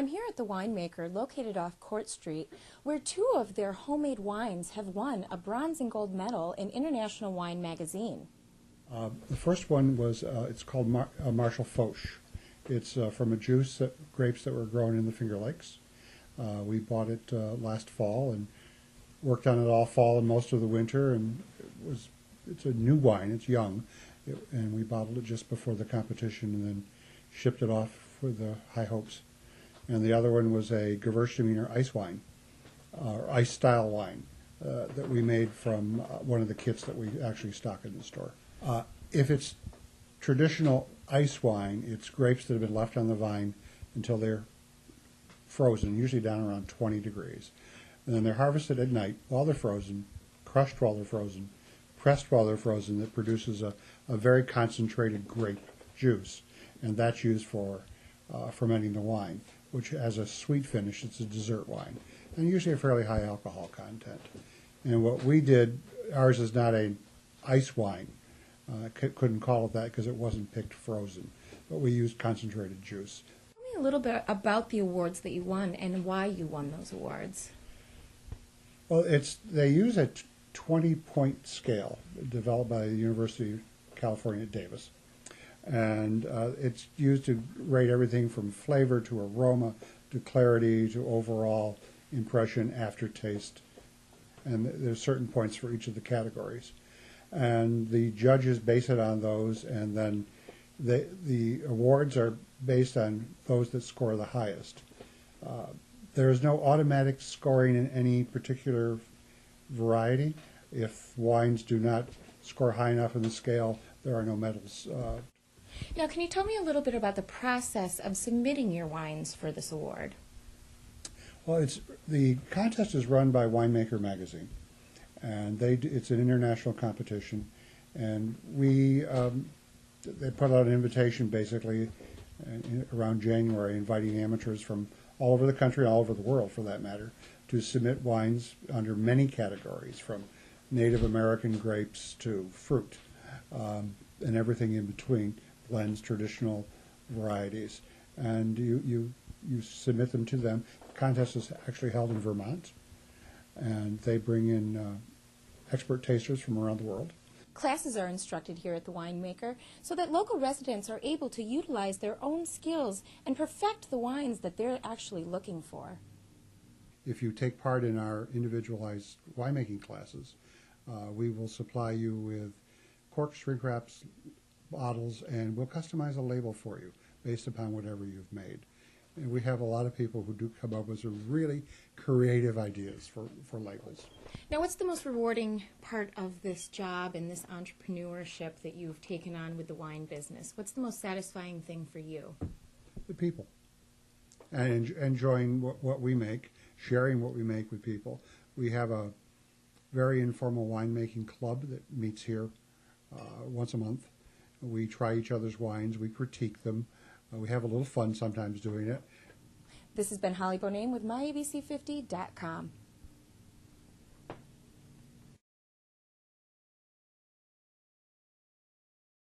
I'm here at the WineMaker, located off Court Street, where two of their homemade wines have won a bronze and gold medal in International Wine Magazine. The first one was, it's called Marshall Foch. It's from a juice, grapes that were grown in the Finger Lakes. We bought it last fall and worked on it all fall and most of the winter, and it's a new wine, it's young, and we bottled it just before the competition and then shipped it off with high hopes. And the other one was a Gewürztraminer ice wine, or ice style wine, that we made from one of the kits that we actually stock in the store. If it's traditional ice wine, it's grapes that have been left on the vine until they're frozen, usually down around 20 degrees. And then they're harvested at night while they're frozen, crushed while they're frozen, pressed while they're frozen. That produces a very concentrated grape juice, and that's used for fermenting the wine, which has a sweet finish. It's a dessert wine, and usually a fairly high alcohol content. And what we did, ours is not an ice wine. Couldn't call it that because it wasn't picked frozen, but we used concentrated juice. Tell me a little bit about the awards that you won and why you won those awards. Well, they use a 20-point scale developed by the University of California at Davis, and it's used to rate everything from flavor to aroma to clarity to overall impression, aftertaste, and there's certain points for each of the categories. And the judges base it on those, and then the awards are based on those that score the highest. There is no automatic scoring in any particular variety. If wines do not score high enough in the scale, there are no medals. Now, can you tell me a little bit about the process of submitting your wines for this award? Well, the contest is run by WineMaker magazine, and it's an international competition, and they put out an invitation basically around January, inviting amateurs from all over the country, all over the world for that matter, to submit wines under many categories, from Native American grapes to fruit, and everything in between, blends, traditional varieties, and you submit them to them. The contest is actually held in Vermont, and they bring in expert tasters from around the world. Classes are instructed here at the WineMaker so that local residents are able to utilize their own skills and perfect the wines that they're actually looking for. If you take part in our individualized winemaking classes, we will supply you with corks, shrink wraps, bottles, and we'll customize a label for you based upon whatever you've made. And we have a lot of people who do come up with some really creative ideas for labels. Now, what's the most rewarding part of this job and this entrepreneurship that you've taken on with the wine business? What's the most satisfying thing for you? The people. And enjoying what we make, sharing what we make with people. We have a very informal winemaking club that meets here once a month. We try each other's wines, we critique them. We have a little fun sometimes doing it. This has been Holly Boname with myabc50.com.